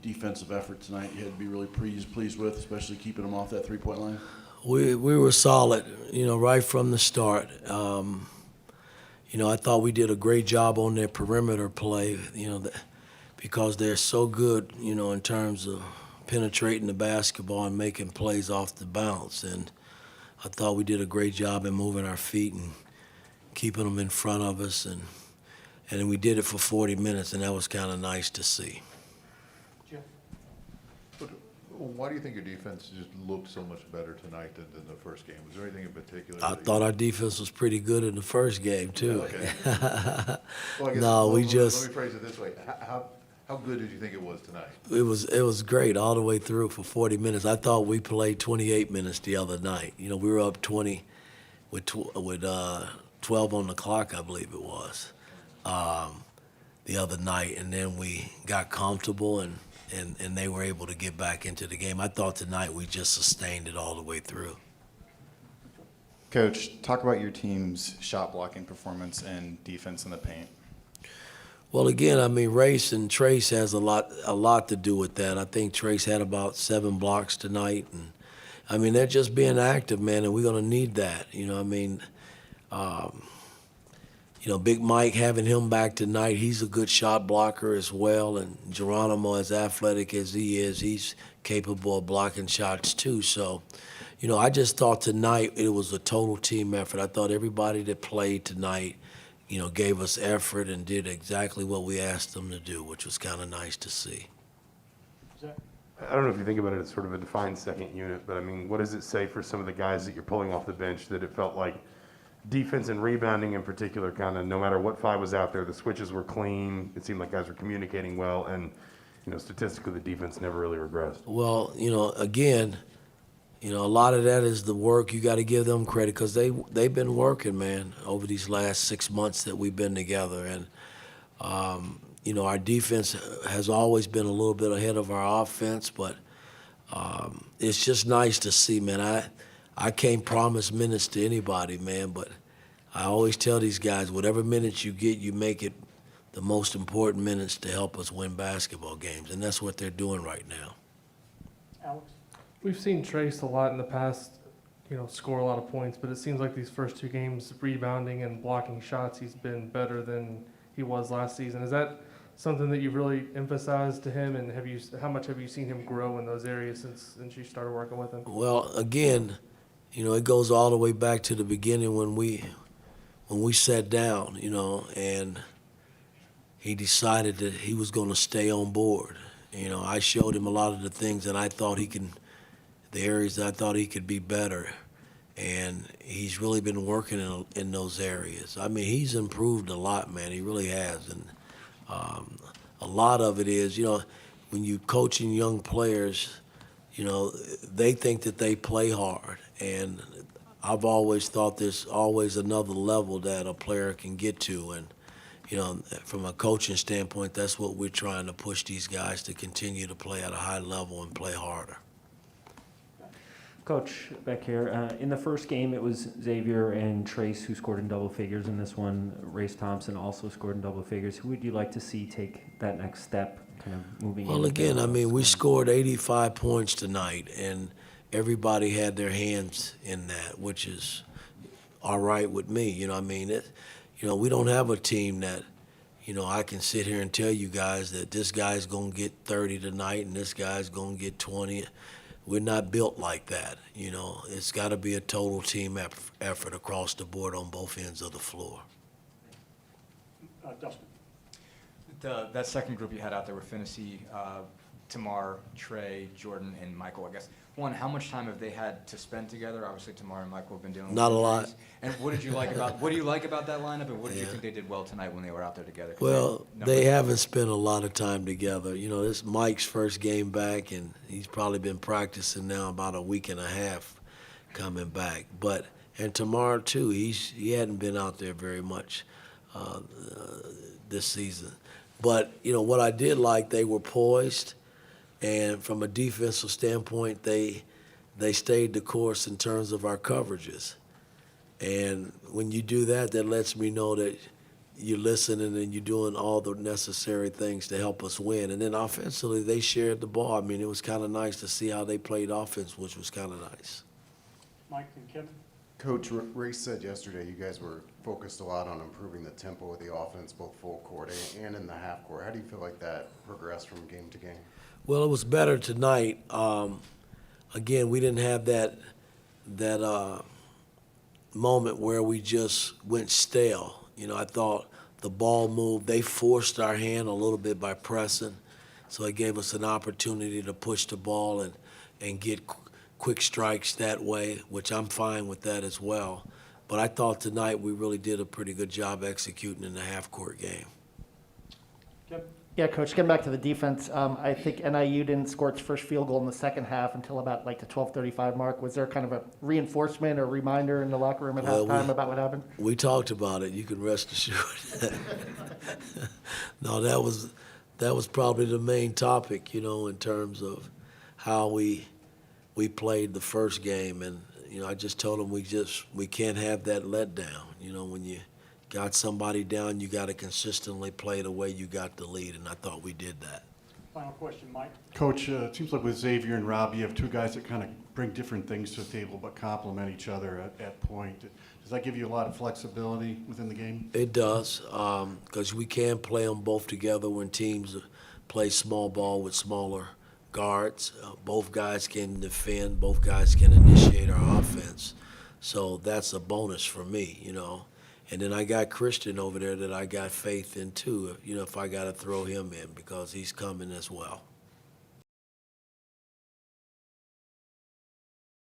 defensive effort tonight you had to be really pleased with, especially keeping them off that three-point line? We were solid, right from the start. I thought we did a great job on their perimeter play, because they're so good, in terms of penetrating the basketball and making plays off the bounce. And I thought we did a great job in moving our feet and keeping them in front of us. And we did it for 40 minutes, and that was kind of nice to see. But why do you think your defense just looked so much better tonight than the first game? Was there anything in particular? I thought our defense was pretty good in the first game, too. Okay. No, we just. Let me phrase it this way. How good did you think it was tonight? It was great all the way through for 40 minutes. I thought we played 28 minutes the other night. We were up 20 with 12 on the clock, I believe it was, the other night. And then we got comfortable and they were able to get back into the game. I thought tonight we just sustained it all the way through. Coach, talk about your team's shot blocking performance and defense in the paint. Well, again, Race and Trace has a lot to do with that. I think Trace had about 7 blocks tonight, and they're just being active, man, and we're gonna need that. Big Mike, having him back tonight, he's a good shot blocker as well, and Geronimo, as athletic as he is, he's capable of blocking shots too. So, I just thought tonight it was a total team effort. I thought everybody that played tonight, gave us effort and did exactly what we asked them to do, which was kind of nice to see. I don't know if you think about it as sort of a defined second unit, but what does it say for some of the guys that you're pulling off the bench that it felt like defense and rebounding in particular, kind of no matter what five was out there, the switches were clean, it seemed like guys were communicating well, and statistically the defense never really regressed? Well, again, a lot of that is the work. You got to give them credit because they've been working, man, over these last 6 months that we've been together. And, our defense has always been a little bit ahead of our offense, but it's just nice to see, man. I can't promise minutes to anybody, man, but I always tell these guys, whatever minutes you get, you make it the most important minutes to help us win basketball games, and that's what they're doing right now. Alex? We've seen Trace a lot in the past, score a lot of points, but it seems like these first 2 games, rebounding and blocking shots, he's been better than he was last season. Is that something that you've really emphasized to him, and how much have you seen him grow in those areas since you started working with him? Well, again, it goes all the way back to the beginning when we sat down, and he decided that he was going to stay on board. I showed him a lot of the things that I thought the areas that I thought he could be better, and he's really been working in those areas. He's improved a lot, man. He really has, and a lot of it is, when you coaching young players, they think that they play hard, and I've always thought there's always another level that a player can get to, and from a coaching standpoint, that's what we're trying to push these guys to continue to play at a high level and play harder. Coach, back here, in the first game it was Xavier and Trace who scored in double figures. In this one, Race Thompson also scored in double figures. Who would you like to see take that next step, kind of moving Well, again, we scored 85 points tonight, and everybody had their hands in that, which is all right with me. We don't have a team that, I can sit here and tell you guys that this guy's going to get 30 tonight and this guy's going to get 20. We're not built like that. It's got to be a total team effort across the board on both ends of the floor. Dustin. That second group you had out there with Finney, Tamar, Trey, Jordan, and Michael, I guess. One, how much time have they had to spend together? Obviously, Tamar and Michael have been dealing with Not a injuries. lot. And what did you like about that lineup, and what did you think they did well tonight when they were out there together? Well, they haven't spent a lot of time together. This is Mike's first game back, and he's probably been practicing now about a week and a half coming back. And Tamar, too, he hadn't been out there very much this season. But, what I did like, they were poised. And from a defensive standpoint, they stayed the course in terms of our coverages. And when you do that, that lets me know that, you're listening and you're doing all the necessary things to help us win. And then offensively, they shared the ball. I mean, it was kind of nice to see how they played offense, which was kind of nice. Mike and Kevin? Coach, Ray said yesterday you guys were focused a lot on improving the tempo of the offense, both full court and in the half court. How do you feel like that progressed from game to game? Well, it was better tonight. Again, we didn't have that moment where we just went stale. You know, I thought the ball moved. They forced our hand a little bit by pressing, so it gave us an opportunity to push the ball and get quick strikes that way, which I'm fine with that as well. But I thought tonight we really did a pretty good job executing in the half-court game. Kevin? Yeah, Coach, getting back to the defense, I think NIU didn't score its first field goal in the second half until about like the 12:35 mark. Was there kind of a reinforcement or reminder in the locker room at halftime about what happened? We talked about it. You can rest assured. No, that was probably the main topic, you know, in terms of how we played the first game. And, you know, I just told them we can't have that letdown. You know, when you got somebody down, you got to consistently play the way you got the lead, and I thought we did that. Final question, Mike? Coach, it seems like with Xavier and Rob, you have two guys that kind of bring different things to the table but complement each other at point. Does that give you a lot of flexibility within the game? It does, because we can play them both together when teams play small ball with smaller guards. Both guys can defend, both guys can initiate our offense. So that's a bonus for me, you know. And then I got Christian over there that I got faith in too, you know, if I got to throw him in because he's coming as well.